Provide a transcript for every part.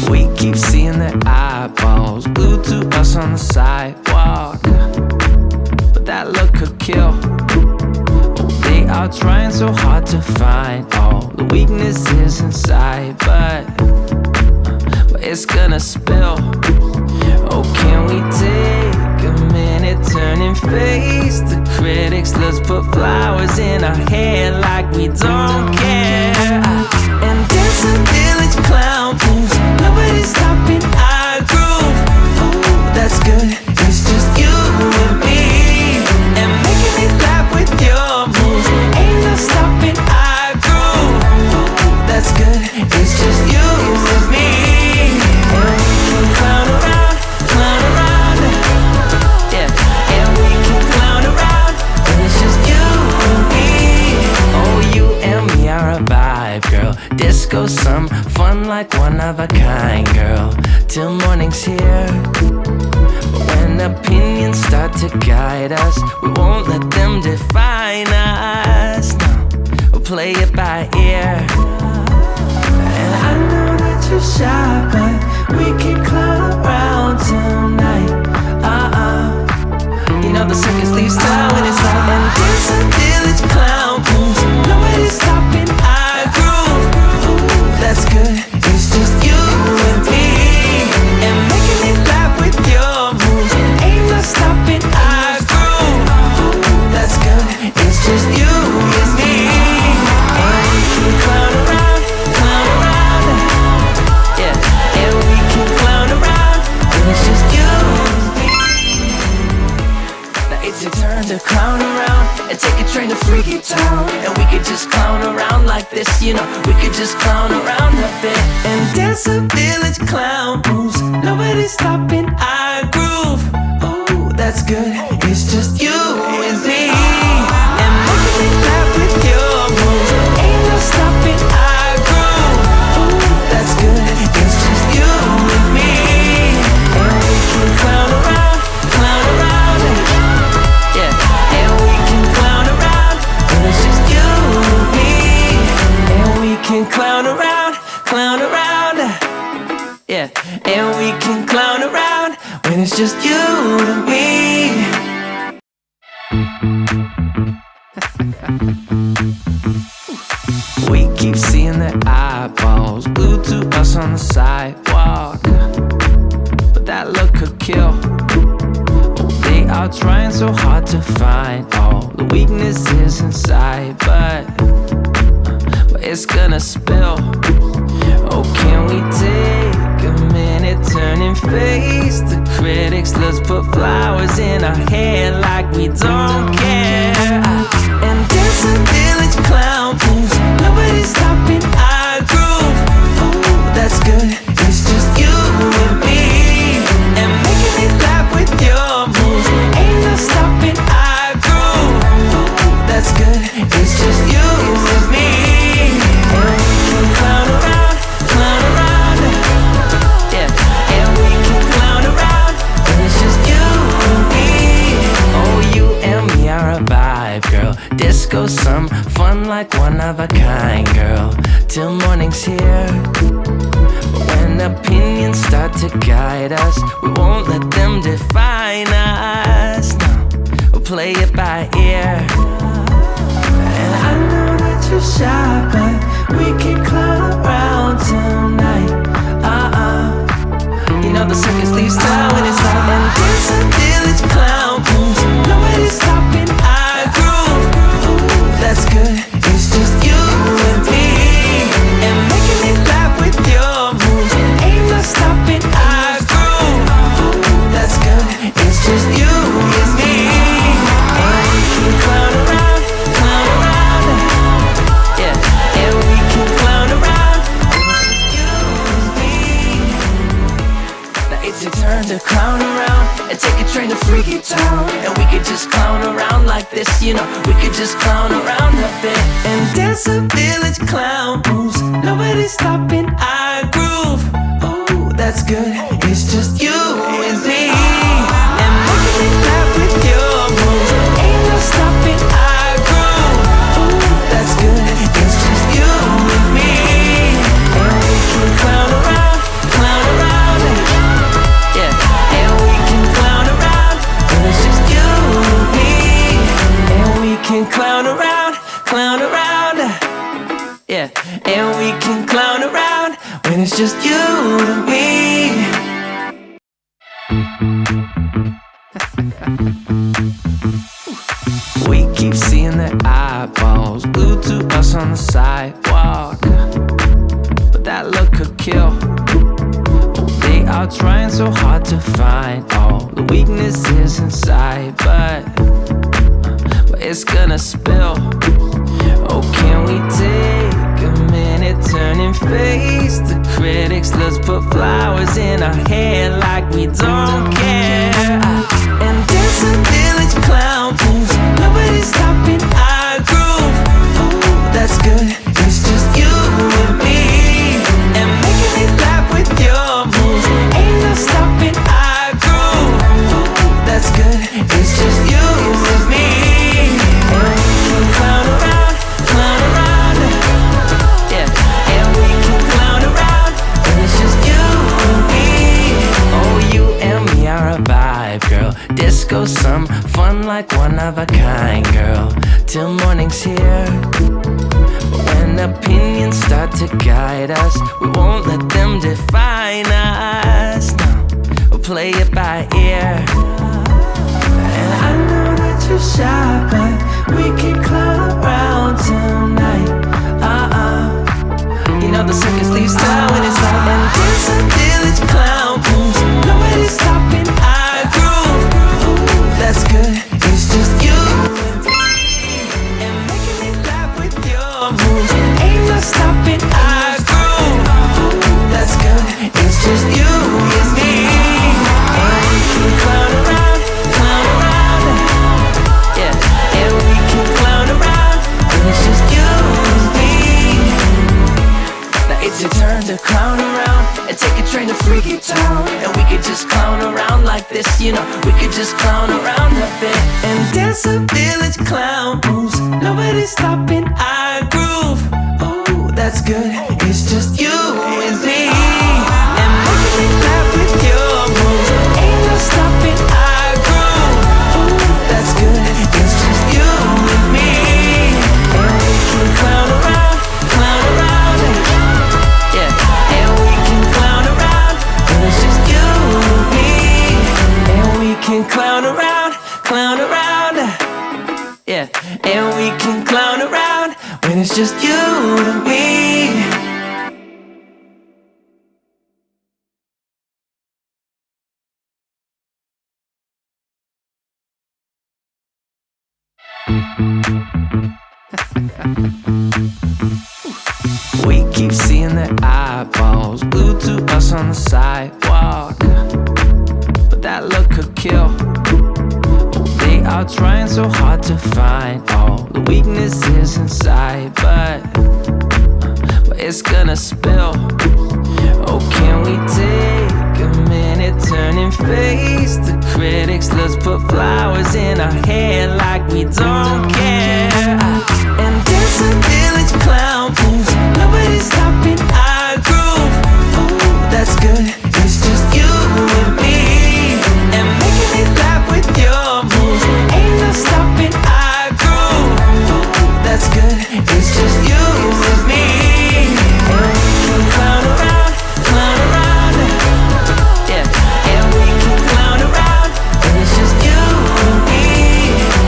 We keep seeing their eyeballs glued to us on the sidewalk, but that look could kill. They are trying so hard to find all the weaknesses inside, but it's gonna spill. Oh, can we take a minute, turn and face the critics? Let's put flowers in our hair like we don't care, and dance a village clown moves. Nobody's stopping our groove. Ooh, that's good. It's just you and me, and making me laugh with your moves. Ain't no stopping our groove. Ooh, that's good. It's just you and me, and we can clown around, yeah. And we can clown around, and it's just you and me. Oh, you and me are a vibe, girl. Disco, some fun like one of a kind, girl. Till morning's here. But when opinions start to guide us, we won't let them define us. No, we'll play it by ear. And I know that you're shy, but we can clown around tonight. You know the circus leaves town when it's like, and dance a village clown moves. Nobody's stopping our groove. Ooh, that's good. It's just you and me, and making me laugh with your moves. Ain't no stopping our groove. Ooh, that's good. It's just you and me, and we can clown around, yeah. And we can clown around, and it's just you and me. Now it's your turn to clown around and take a train to Freaky Town, and we could just clown around like this, you know. We could just clown around a bit and dance a village clown moves. Nobody's stopping our groove. Ooh, that's good. It's just you and me, and making me laugh with your moves. Ain't no stopping our groove. Ooh, that's good. It's just you and me, and we can clown around, yeah. And we can clown around, and it's just you and me, and we can clown around, yeah. And we can clown around when it's just you and me. We keep seeing their eyeballs glued to us on the sidewalk, but that look could kill. They are trying so hard to find all the weaknesses inside, but it's gonna spill. Oh, can we take a minute, turn and face the critics? Let's put flowers in our hair like we don't care, and dance a village clown moves. Nobody's stopping our groove. Ooh, that's good. It's just you and me, and making me laugh with your moves. Ain't no stopping our groove. Ooh, that's good. It's just you and me, and we can clown around, yeah. And we can clown around, and it's just you and me. Oh, you and me are a vibe, girl. Disco, some fun like one of a kind, girl. Till morning's here. But when opinions start to guide us, we won't let them define us. No, we'll play it by ear. And I know that you're shy, but we can clown around tonight. You know the circus leaves town when it's like, and dance a village clown moves. Nobody's stopping our groove. Ooh, that's good. It's just you and me, and making me laugh with your moves. Ain't no stopping our groove. Ooh, that's good. It's just you and me, and we can clown around, yeah. And we can clown around, it's just you and me. Now it's your turn to clown around and take a train to Freaky Town, and we could just clown around like this, you know. We could just clown around a bit and dance a village clown moves. Nobody's stopping our groove. Ooh, that's good. It's just you and me, and making me laugh with your moves. Ain't no stopping our groove. Ooh, that's good. It's just Yeah, and we can clown around when it's just you and me. We keep seeing their eyeballs glued to us on the sidewalk, but that look could kill. They are trying so hard to find all the weaknesses inside, but it's gonna spill. Oh, can we take a minute, turn and face the critics? Let's put flowers in our hair like we don't care. And dance a village clown moves. Nobody's stopping our groove. Ooh, that's good. It's just you and me. And making me laugh with your moves. Ain't no stopping our groove. Ooh, that's good. It's just you and me. And we can clown around, yeah. And we can clown around, and it's just you and me. Oh, you and me are a vibe, girl. Disco, some fun like one of a kind, girl. Till morning's here. But when opinions start to guide us, we won't let them define us. No, we'll play it by ear. And I know that you're shy, but we can clown around tonight. You know the circus leaves town when it's light. And dance a village clown moves. Nobody's stopping our groove. Ooh, that's good. It's just you and me. And making me laugh with your moves. Ain't no stopping our groove. Ooh, that's good. It's just you and me. And we can clown around, yeah. And we can clown around, and it's just you and me. Now it's your turn to clown around and take a train to Freaky Town. And we could just clown around like this, you know. We could just clown around a bit and dance a village clown moves. Nobody's stopping our groove. Ooh, that's good. It's just you and me. And making me laugh with your moves. Ain't no stopping our groove. Ooh, that's good. It's just you and me. And we can clown around, yeah. And we can clown around, and it's just you and me. And we can clown around, yeah. And we can clown around when it's just you and me. We keep seeing their eyeballs glued to us on the sidewalk, but that look could kill. They are trying so hard to find all the weaknesses inside, but it's gonna spill. Oh, can we take a minute, turn and face the critics? Let's put flowers in our hair like we don't care. And dance a village clown moves. Nobody's stopping our groove. Ooh, that's good. It's just you and me. And making me laugh with your moves. Ain't no stopping our groove. Ooh, that's good. It's just you and me. And we can clown around, yeah. And we can clown around, and it's just you and me.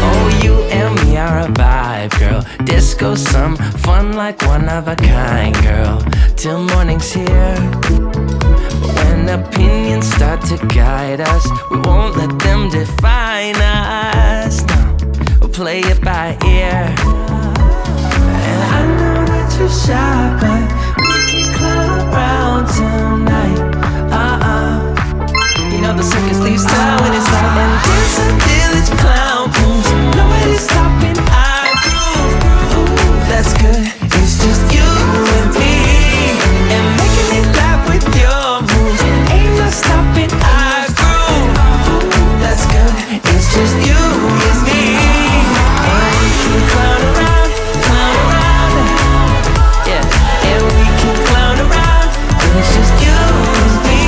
Oh, you and me are a vibe, girl. Disco, some fun like one of a kind, girl. Till morning's here. But when opinions start to guide us, we won't let them define us. No, we'll play it by ear. And I know that you're shy, but we can clown around tonight. You know the circus leaves town when it's light. And dance a village clown moves. Nobody's stopping our groove. Ooh, that's good. It's just you and me. And making me laugh with your moves. Ain't no stopping our groove. Ooh, that's good. It's just you and me. And we can clown around, yeah. And we can clown around, and it's just you and me.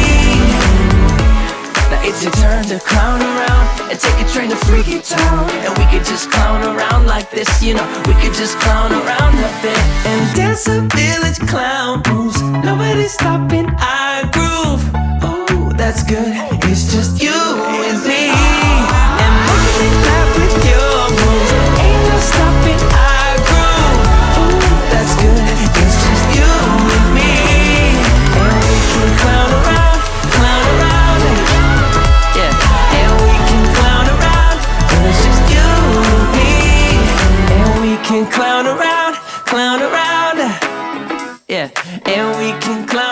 Now it's your turn to clown around and take a train to Freaky Town. And we could just clown around like this, you know. We could just clown around a bit and dance as a village clown moves. Nobody's stopping our groove. Oh, that's good. It's just you and me. And making me laugh with your moves. Ain't no stopping our groove. Oh, that's good. It's just you and me. And we can clown around, yeah. And we can clown around. And it's just you and me. And we can clown around, yeah. And we can clown